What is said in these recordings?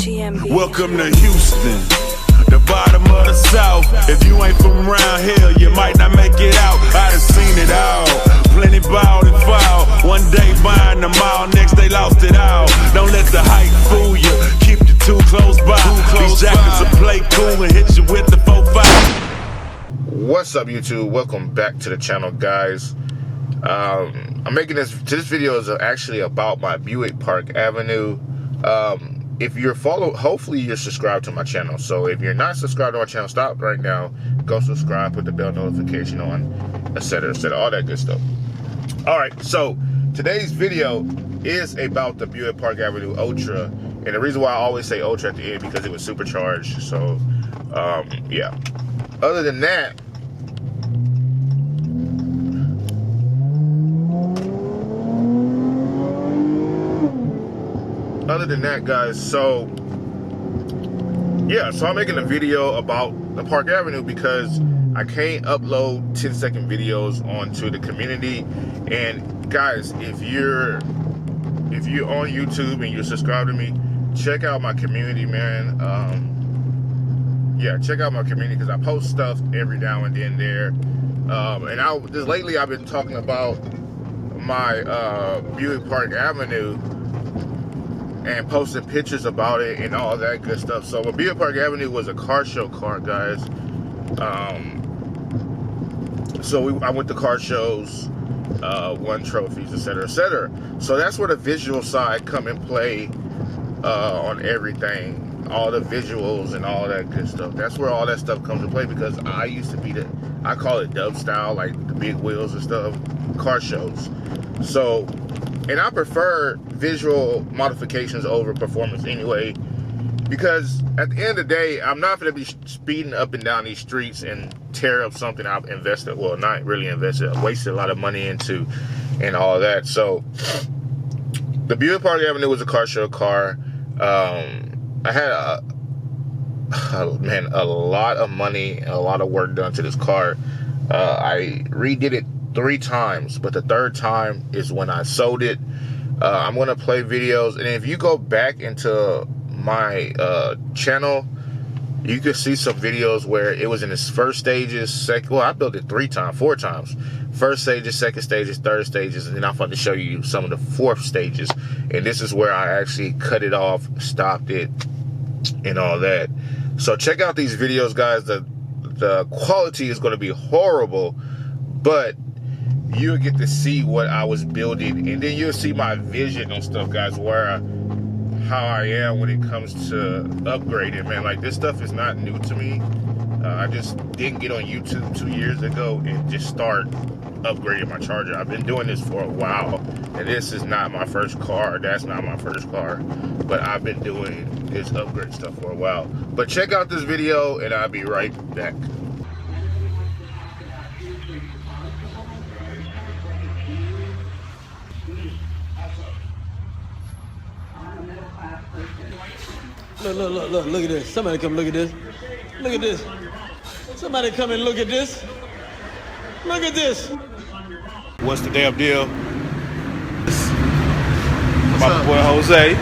Welcome to Houston, the bottom of the South. If you ain't from around here, you might not make it out. I done seen it all, plenty balled and foul. One day buying them all, next they lost it all. Don't let the hype fool you, keep you too close by. These jackets will play cool and hit you with the 4-5. What's up, YouTube? Welcome back to the channel, guys. I'm making this video is actually about my Buick Park Avenue. If you're hopefully you're subscribed to my channel. So if you're not subscribed to my channel, stop right now, go subscribe, put the bell notification on, etc., all that good stuff. All right, so today's video is about the Buick Park Avenue Ultra, and the reason why I always say Ultra at the end because it was supercharged. So yeah, other than that, guys, so yeah, so I'm making a video about the Park Avenue because I can't upload 10-second videos onto the community. And guys, if you're on YouTube and you're subscribed to me, check out my community, man. Yeah, check out my community because I post stuff every now and then there. And just lately I've been talking about my Buick Park Avenue and posting pictures about it and all that good stuff. So Buick Park Avenue was a car show car, guys. So I went to car shows, won trophies, etc., etc. So that's where the visual side come and play on everything, all the visuals and all that good stuff. That's where all that stuff comes to play because I used to be I call it dub style, like the big wheels and stuff, car shows. So, and I prefer visual modifications over performance anyway, because at the end of the day, I'm not going to be speeding up and down these streets and tear up something I've invested, well, not really invested, I wasted a lot of money into and all that. So the Buick Park Avenue was a car show car. I had a lot of money and a lot of work done to this car. I redid it 3 times, but the 3rd time is when I sold it. I'm gonna play videos, and if you go back into my channel, you can see some videos where it was in its first stages, well, I built it 4 times. First stages, second stages, third stages, and then I'm going to show you some of the 4th stages. And this is where I actually cut it off, stopped it, and all that. So check out these videos, guys. The quality is going to be horrible, but you'll get to see what I was building, and then you'll see my vision on stuff, guys, how I am when it comes to upgrading, man. Like, this stuff is not new to me. I just didn't get on YouTube 2 years ago and just start upgrading my charger. I've been doing this for a while, and this is not my first car. That's not my first car, but I've been doing this upgrade stuff for a while. But check out this video, and I'll be right back. Look at this. Somebody come look at this. Look at this. Somebody come and look at this. Look at this. What's the damn deal? My boy Jose.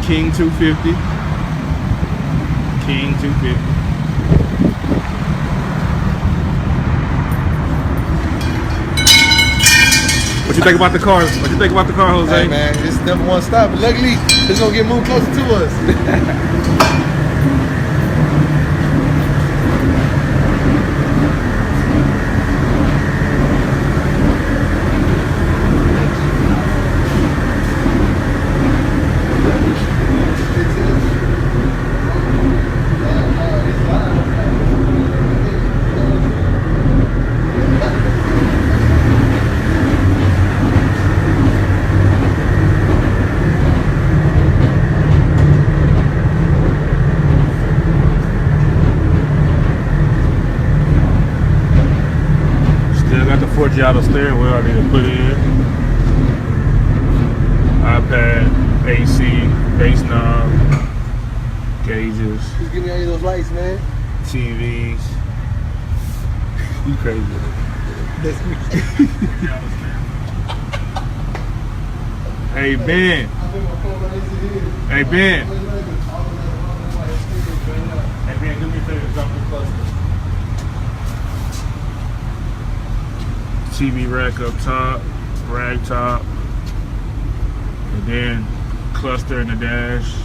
King 250. King 250. What you think about the car? What you think about the car, Jose? Hey man, it's number 1 stop, but luckily it's gonna get moved closer to us. Forgiato steering wheel I need to put in. iPad, AC, bass knob, gauges. Just give me any of those lights, man. TVs. You crazy. That's me. Hey Ben. Hey Ben. Hey Ben, do me a favor, drop the cluster. TV rack up top, rag top, and then cluster in the dash.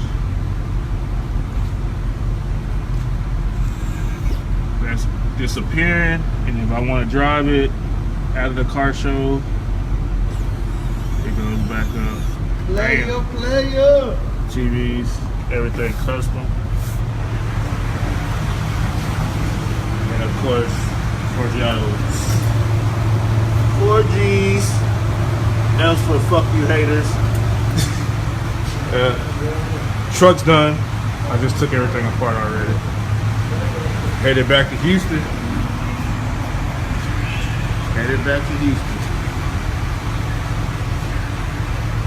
That's disappearing, and if I want to drive it out of the car show, it goes back up. Player. TVs, everything custom. And of course, Forgiatos. 4Gs. That's for fuck you haters. Truck's done. I just took everything apart already. Headed back to Houston.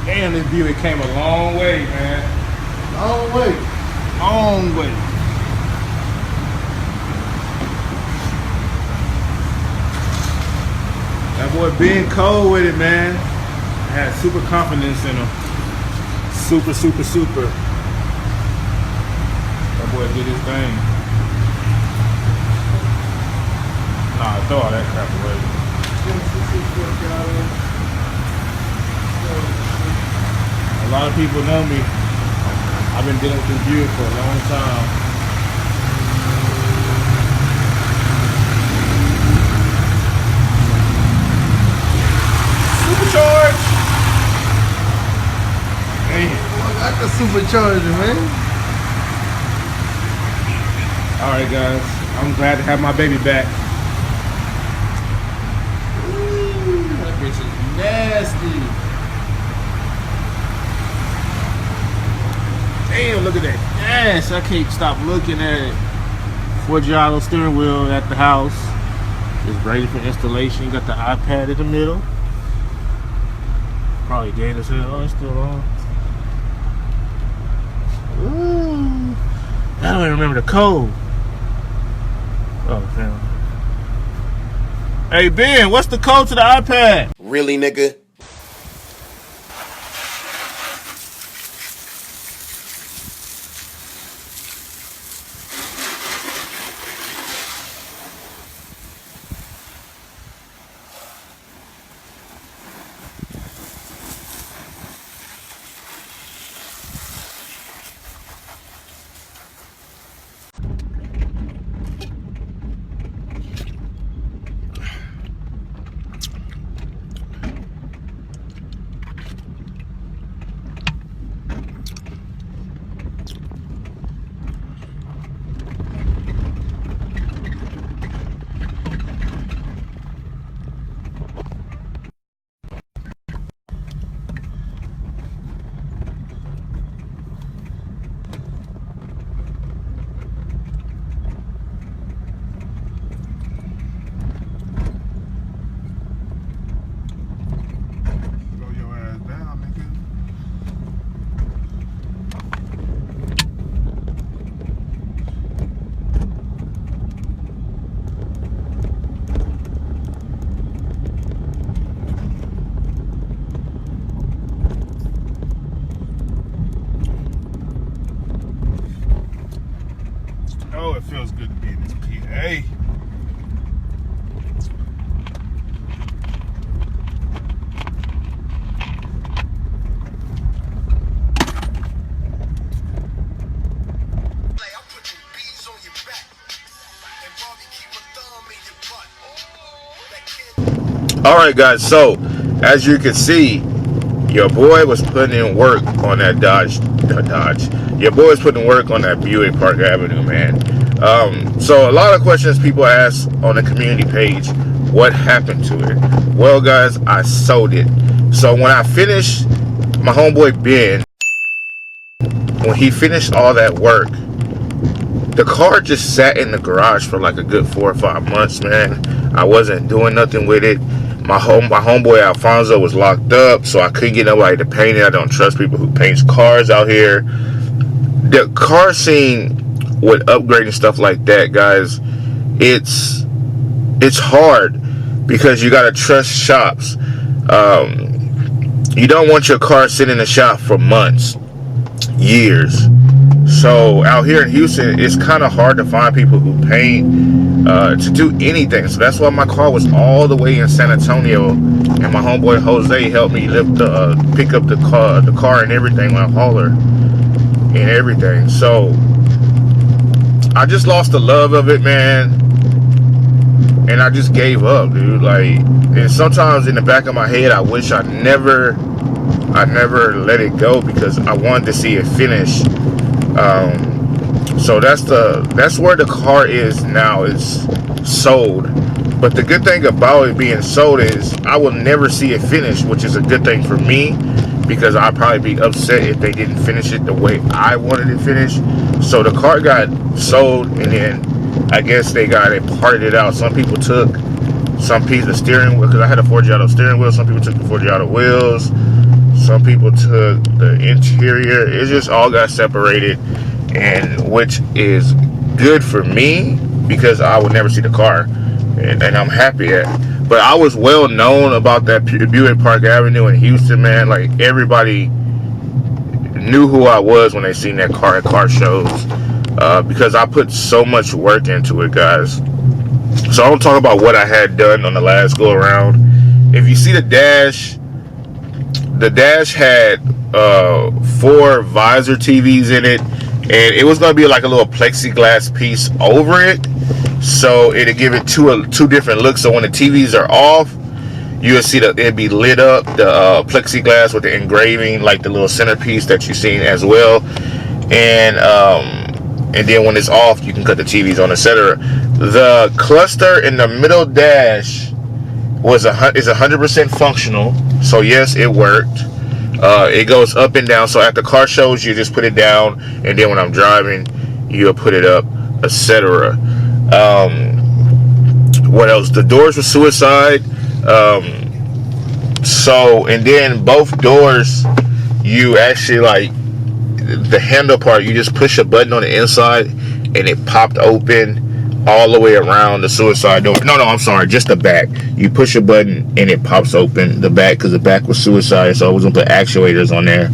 And this Buick came a long way, man. Long way. Long way. That boy being cold with it, man. I had super confidence in him. Super. That boy did his thing. Nah, throw all that crap away. A lot of people know me. I've been dealing with this Buick for a long time. Supercharged! Hey. I got the supercharger, man. Alright guys, I'm glad to have my baby back. Ooh, that bitch is nasty. Damn, look at that. Yes, I can't stop looking at it. Forgiato steering wheel at the house. It's ready for installation. Got the iPad in the middle. Probably dead as hell. Oh, it's still on. Ooh. I don't even remember the code. Oh, damn. Hey, Ben, what's the code to the iPad? Really, nigga? Oh, it feels good to be in this PA. Alright guys, so as you can see, your boy was putting in work on that Dodge. Your boy was putting work on that Buick Park Avenue, man. So a lot of questions people ask on the community page, what happened to it? Well guys, I sold it. So when I finished, my homeboy Ben, when he finished all that work, the car just sat in the garage for like a good 4 or 5 months, man. I wasn't doing nothing with it. My homeboy Alfonso was locked up, so I couldn't get nobody to paint it. I don't trust people who paints cars out here. The car scene with upgrading stuff like that, guys, it's hard because you gotta trust shops. you don't want your car sitting in the shop for months, years. So out here in Houston, it's kind of hard to find people who paint to do anything. So that's why my car was all the way in San Antonio, and my homeboy Jose helped me pick up the car and everything, my hauler and everything. So I just lost the love of it, man, and I just gave up, dude. Like, and sometimes in the back of my head, I wish I never let it go, because I wanted to see it finish. So that's where the car is now. It's sold, but the good thing about it being sold is I will never see it finish, which is a good thing for me, because I'd probably be upset if they didn't finish it the way I wanted it finished. So the car got sold, and then I guess they got it parted it out. Some people took some piece of steering wheel, because I had a Forgiato steering wheel. Some people took the Forgiato wheels. Some people took the interior. It just all got separated, and which is good for me, because I would never see the car, and I'm happy at. But I was well known about that Buick Park Avenue in Houston, man. Like, everybody knew who I was when they seen that car at car shows, because I put so much work into it, guys. So I don't talk about what I had done on the last go around. If you see the dash had 4 visor TVs in it, and it was going to be like a little plexiglass piece over it, so it'd give it two different looks. So when the TVs are off, you'll see that it'd be lit up, the plexiglass with the engraving, like the little centerpiece that you've seen as well, and then when it's off, you can cut the TVs on, etc. The cluster in the middle dash is 100% functional. So yes, it worked. It goes up and down. So at the car shows, you just put it down, and then when I'm driving, you'll put it up, etc. What else? The doors were suicide. So, and then both doors, you actually, like, the handle part, you just push a button on the inside, and it popped open all the way around the suicide door. No, I'm sorry, just the back. You push a button and it pops open the back, because the back was suicide, so I was gonna put actuators on there.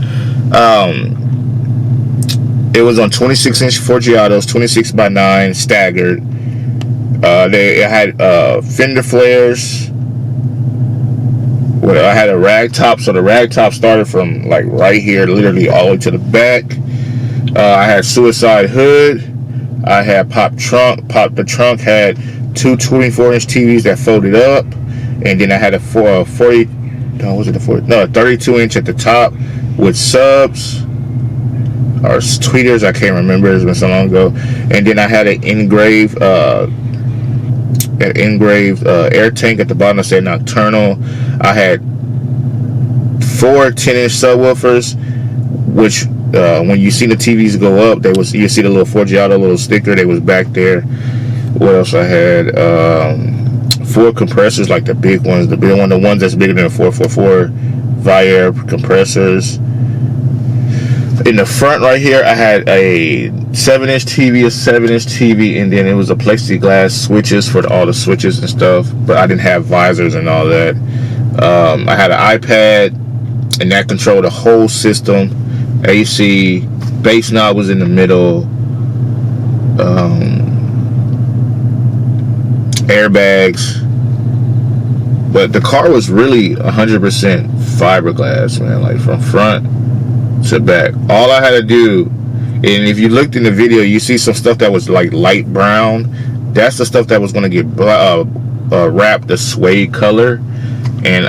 It was on 26-inch Forgiatos, 26x9 staggered. It had fender flares. Well, I had a rag top, so the rag top started from like right here, literally all the way to the back. I had suicide hood. I had pop the trunk had 2 24-inch TVs that folded up, and then I had a 32-inch at the top with subs or tweeters. I can't remember, it's been so long ago. And then I had an engraved air tank at the bottom that said Nocturnal. I had 4 10-inch subwoofers, which when you see the TVs go up, you see the little Forgiato little sticker, they was back there. What else I had? 4 compressors, like the big ones, the ones that's bigger than a 444 Viair compressors. In the front right here, I had a 7-inch TV, and then it was a plexiglass switches for all the switches and stuff, but I didn't have visors and all that. I had an iPad, and that controlled the whole system. AC, bass knob was in the middle, airbags, but the car was really 100% fiberglass, man, like from front to back. All I had to do, and if you looked in the video, you see some stuff that was like light brown. That's the stuff that was going to get wrapped the suede color, and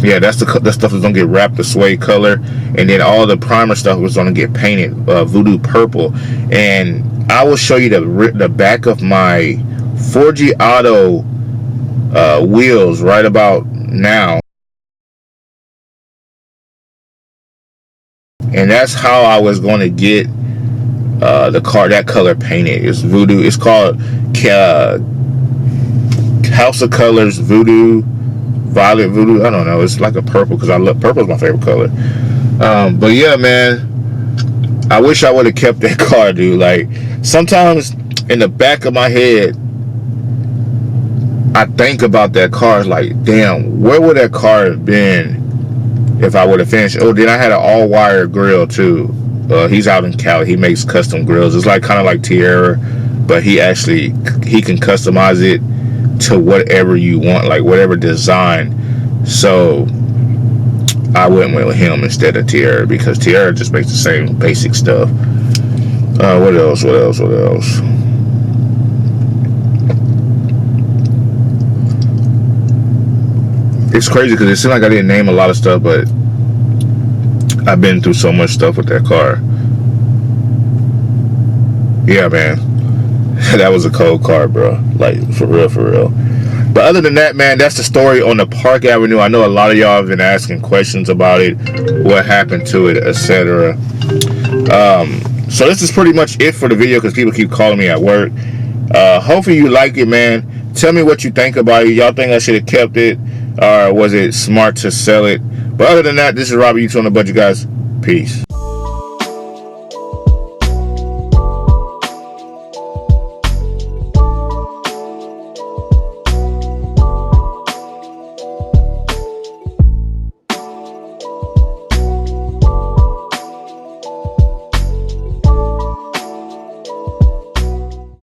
yeah, that's the stuff that's gonna get wrapped the suede color, and then all the primer stuff was gonna get painted voodoo purple. And I will show you the back of my Forgiato wheels right about now, and that's how I was gonna get the car that color painted. It's voodoo. It's called House of Colors Voodoo. Violet voodoo, I don't know, it's like a purple, because purple is my favorite color. But yeah, man, I wish I would have kept that car, dude. Like, sometimes in the back of my head, I think about that car, like, damn, where would that car have been if I would have finished. Oh, then I had an all-wire grill too. He's out in Cali. He makes custom grills. It's like kind of like Tierra, but he can customize it to whatever you want, like whatever design. So I went with him instead of Tierra because Tierra just makes the same basic stuff. What else? It's crazy because it seemed like I didn't name a lot of stuff, but I've been through so much stuff with that car. Yeah, man. That was a cold car, bro. Like, for real. But other than that, man, that's the story on the Park Avenue. I know a lot of y'all have been asking questions about it, what happened to it, etc. So this is pretty much it for the video because people keep calling me at work. Hopefully you like it, man. Tell me what you think about it. Y'all think I should have kept it, or was it smart to sell it? But other than that, this is Robert, YouTube on the Budget, guys. Peace.